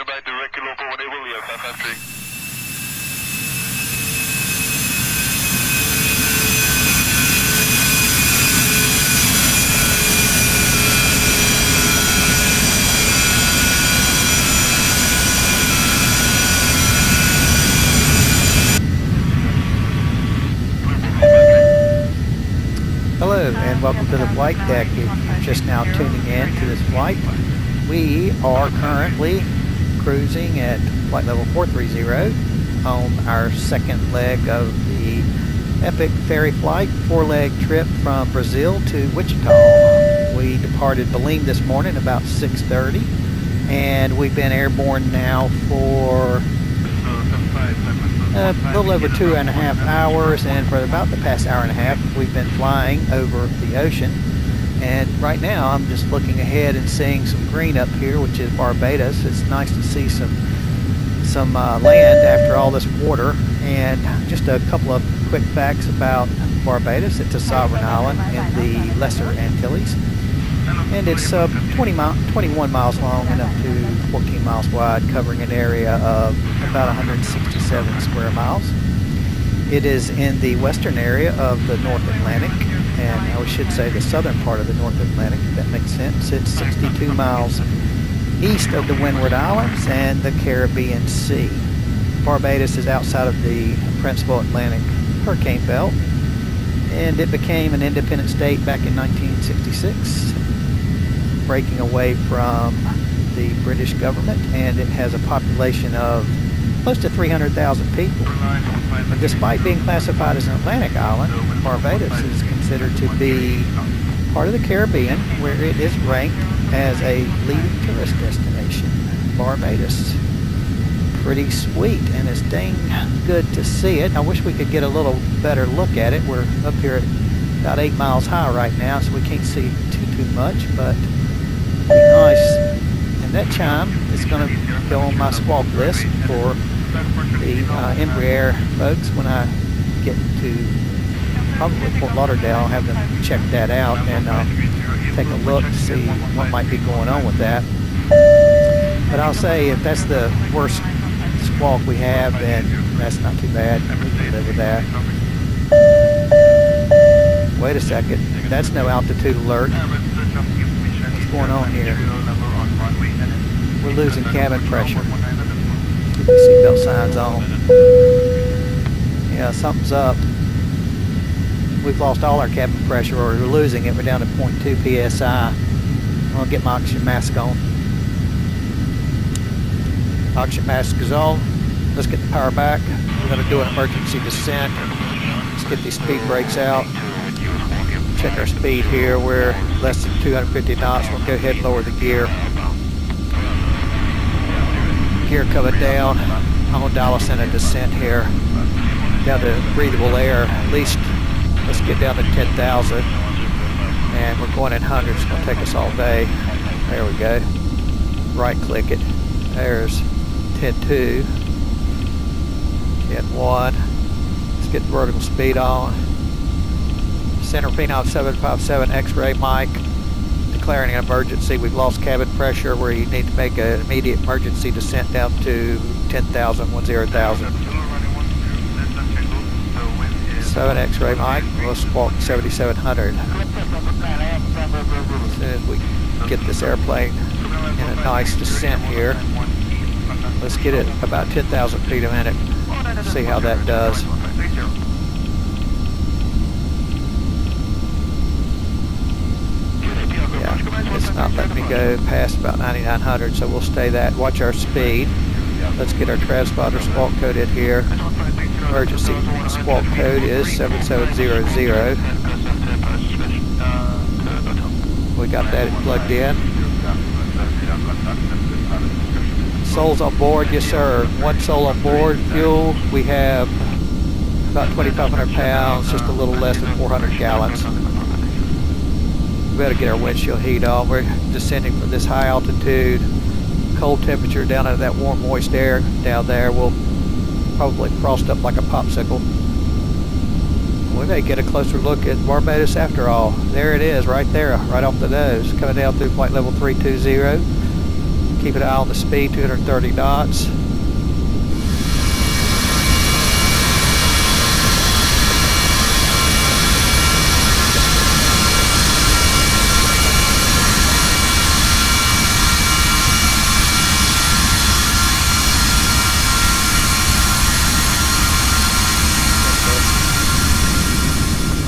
standby direct local enable, yeah, 553. Hello and welcome to the flight deck. If you're just now tuning in to this flight, we are currently cruising at flight level 430 on our second leg of the epic ferry flight, 4-leg trip from Brazil to Wichita. We departed Belém this morning about 6:30 and we've been airborne now for a little over 2.5 hours, and for about the past hour and a half we've been flying over the ocean. And right now I'm just looking ahead and seeing some green up here, which is Barbados. It's nice to see some land after all this water. And just a couple of quick facts about Barbados. It's a sovereign island in the Lesser Antilles, and it's 21 miles long and up to 14 miles wide, covering an area of about 167 square miles. It is in the western area of the North Atlantic, and I should say the southern part of the North Atlantic, if that makes sense. It's 62 miles east of the Windward Islands and the Caribbean Sea. Barbados is outside of the principal Atlantic hurricane belt, and it became an independent state back in 1966, breaking away from the British government, and it has a population of close to 300,000 people. And despite being classified as an Atlantic island, Barbados is considered to be part of the Caribbean, where it is ranked as a leading tourist destination. Barbados. Pretty sweet, and it's dang good to see it. I wish we could get a little better look at it. We're up here at about 8 miles high right now, so we can't see too much, but it'd be nice. And that chime is going to go on my squawk list for the Embraer folks when I get to probably Fort Lauderdale. I'll have them check that out and take a look to see what might be going on with that. But I'll say if that's the worst squawk we have, then that's not too bad. We can live with that. Wait a second. That's no altitude alert. What's going on here? We're losing cabin pressure. Get the seatbelt signs on. Yeah, something's up. We've lost all our cabin pressure, or we're losing it. We're down to 0.2 psi. I'm going to get my oxygen mask on. Oxygen mask is on. Let's get the power back. We're going to do an emergency descent. Let's get these speed brakes out. Check our speed here. We're less than 250 knots. We'll go ahead and lower the gear. Gear coming down. I'm going to dial us in a descent here down to breathable air. At least let's get down to 10,000. And we're going in hundreds. It's going to take us all day. There we go. Right click it. There's 10.2. 10.1. Let's get the vertical speed on. Center Phenom 757 X-ray mic, declaring an emergency. We've lost cabin pressure, where you need to make an immediate emergency descent down to 10,000, 10,000. 7 X-ray mic, we'll squawk 7,700. As soon as we get this airplane in a nice descent here, let's get it about 10,000 feet a minute. See how that does. It's not letting me go past about 9,900, so we'll stay that. Watch our speed. Let's get our transponder squawk code in here. Emergency squawk code is 7700. We got that plugged in. Souls on board, yes sir. One soul on board. Fuel, we have about 2,500 pounds, just a little less than 400 gallons. We better get our windshield heat on. We're descending from this high altitude, cold temperature down into that warm moist air down there. We'll probably frost up like a popsicle. We may get a closer look at Barbados after all. There it is, right there, right off the nose, coming down through flight level 320. Keep an eye on the speed, 230 knots.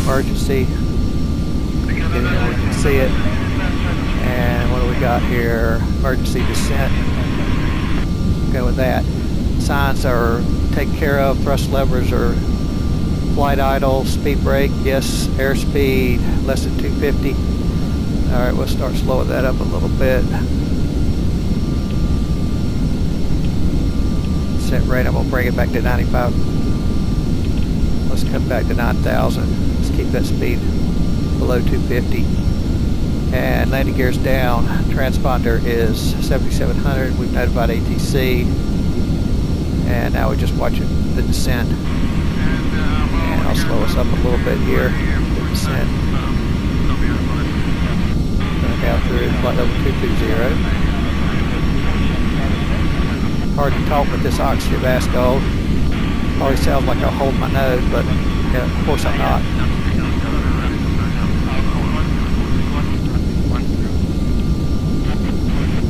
Emergency. Get in there, we can see it. And what do we got here? Emergency descent. Go with that. Signs are taken care of. Thrust levers are flight idle. Speed brake, yes. Airspeed less than 250. All right, we'll start slowing that up a little bit. Descent rate, I'm gonna bring it back to 95. Let's cut back to 9,000. Let's keep that speed below 250. And landing gear's down. Transponder is 7700. We've notified ATC. And now we're just watching the descent. And I'll slow us up a little bit here. The descent. Going down through flight level 220. Hard to talk with this oxygen mask on. Probably sounds like I'll hold my nose, but yeah, of course I'm not.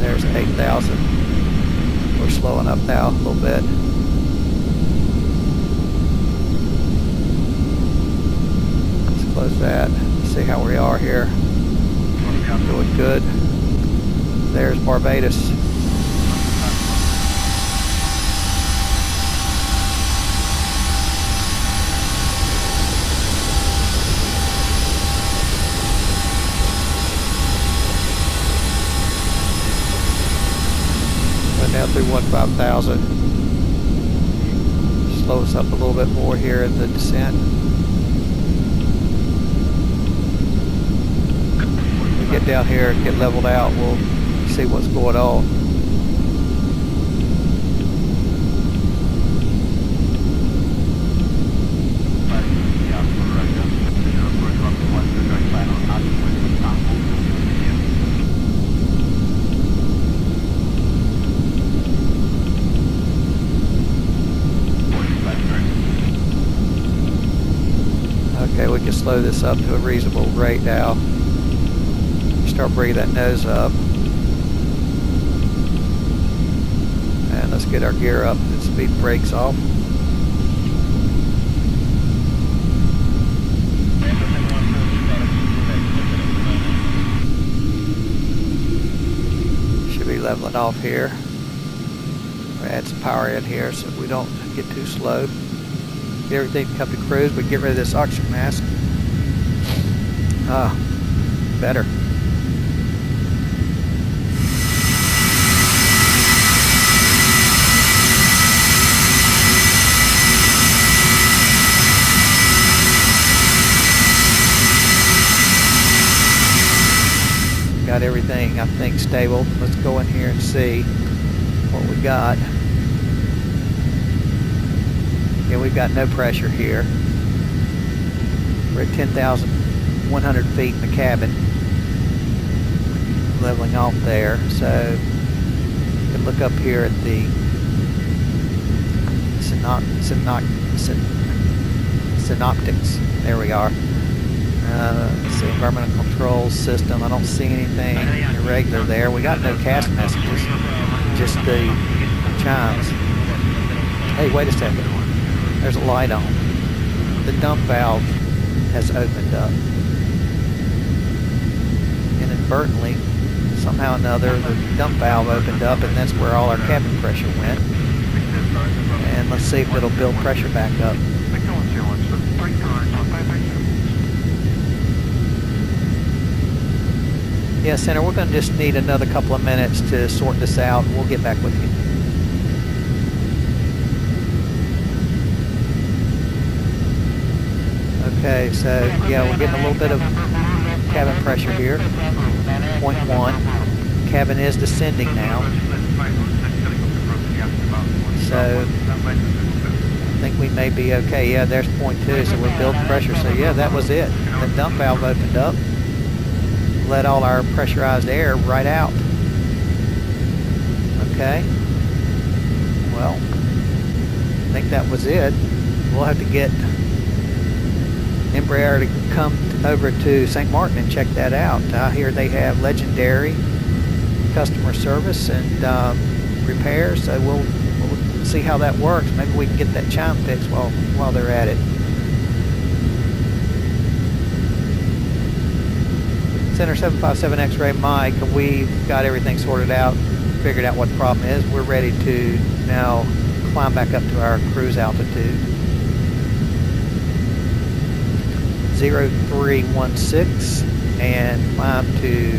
There's 8,000. We're slowing up now a little bit. Let's close that. See how we are here. Doing good. There's Barbados. Down through 15,000. Slow us up a little bit more here in the descent. When we get down here and get leveled out, we'll see what's going on. Okay, we can slow this up to a reasonable rate now. Start bringing that nose up. And let's get our gear up and speed brakes off. Should be leveling off here. We'll add some power in here so we don't get too slow. Get everything to come to cruise, but get rid of this oxygen mask. Better. Got everything, I think, stable. Let's go in here and see what we got. Yeah, we've got no pressure here. We're at 10,100 feet in the cabin. Leveling off there. So you can look up here at the synoptics. There we are. Let's see, environmental control system. I don't see anything irregular there. We got no cast messages, just the chimes. Hey, wait a second. There's a light on. The dump valve has opened up. Inadvertently, somehow or another, the dump valve opened up, and that's where all our cabin pressure went. And let's see if it'll build pressure back up. Yeah, Center, we're going to just need another couple of minutes to sort this out. We'll get back with you. Okay, so yeah, we're getting a little bit of cabin pressure here. 0.1. Cabin is descending now. So I think we may be okay. Yeah, there's 0.2, so we're building pressure. So yeah, that was it. The dump valve opened up. Let all our pressurized air right out. Okay. Well, I think that was it. We'll have to get Embraer to come over to St. Martin and check that out. I hear they have legendary customer service and repair, so we'll see how that works. Maybe we can get that chime fixed while they're at it. Center 757 X-ray Mike, we've got everything sorted out, figured out what the problem is. We're ready to now climb back up to our cruise altitude. 0316 and climb to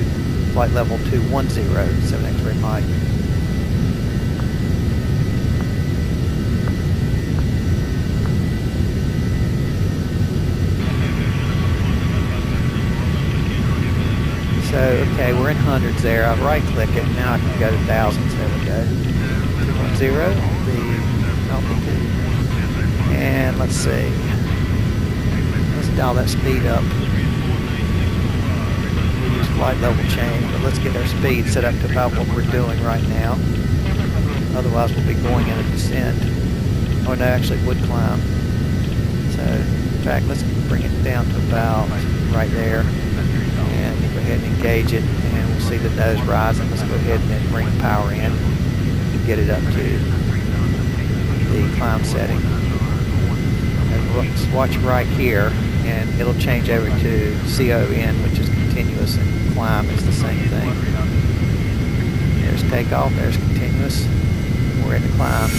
flight level 210, 7 X-ray Mike. So, okay, we're in hundreds there. I'll right click it. Now I can go to thousands. There we go. 210, the altitude. And let's see. Let's dial that speed up. We use flight level change, but let's get our speed set up to about what we're doing right now. Otherwise, we'll be going in a descent. Or no, actually, would climb. So, in fact, let's bring it down to about right there. And we'll go ahead and engage it, and we'll see the nose rising. Let's go ahead and then bring the power in to get it up to the climb setting. And let's watch right here, and it'll change over to CON, which is continuous, and climb is the same thing. There's takeoff, there's continuous. We're in the climb.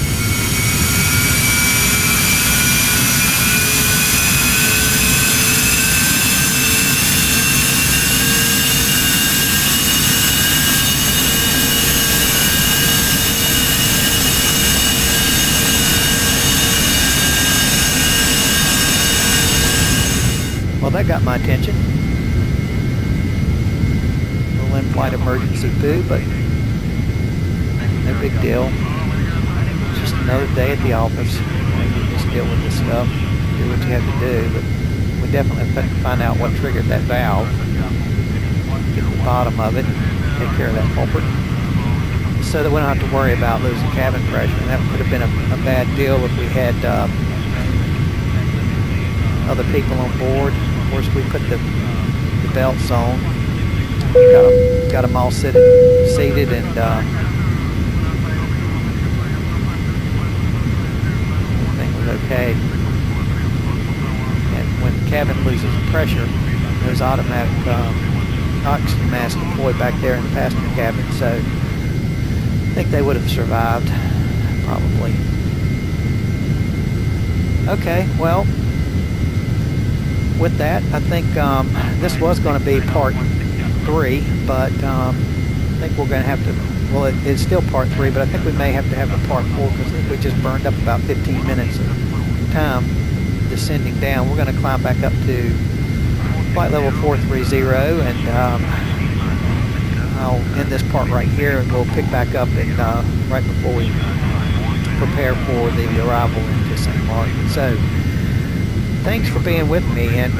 Well, that got my attention. A little in-flight emergency poo, but no big deal. It's just another day at the office. You just deal with this stuff, do what you have to do. But we definitely have to find out what triggered that valve, get to the bottom of it, take care of that culprit, so that we don't have to worry about losing cabin pressure. And that would have been a bad deal if we had other people on board. Of course, we put the belts on, got them all seated, and everything was okay. And when the cabin loses pressure, there's automatic oxygen mask deployed back there in the passenger cabin. So I think they would have survived, probably. Okay, well, with that, I think this was going to be part 3, but I think we're going to have to, well, it's still part 3, but I think we may have to have a part 4, because I think we just burned up about 15 minutes of time descending down. We're going to climb back up to flight level 430, and I'll end this part right here, and we'll pick back up right before we prepare for the arrival into St. Martin. So, thanks for being with me, and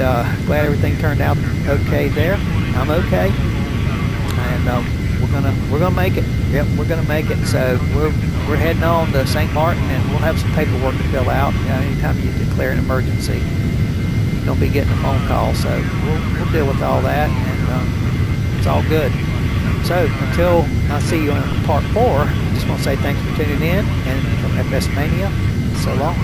glad everything turned out okay there. I'm okay, and we're gonna make it. Yep, we're gonna make it. So we're heading on to St. Martin, and we'll have some paperwork to fill out. You know, anytime you declare an emergency, you're gonna be getting a phone call. So we'll deal with all that, and it's all good. So until I see you in part 4, I just want to say thanks for tuning in, and from FS Mania, so long.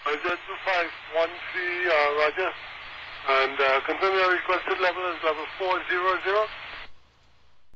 Roger, 2513, Roger. And confirm your requested level is level 400.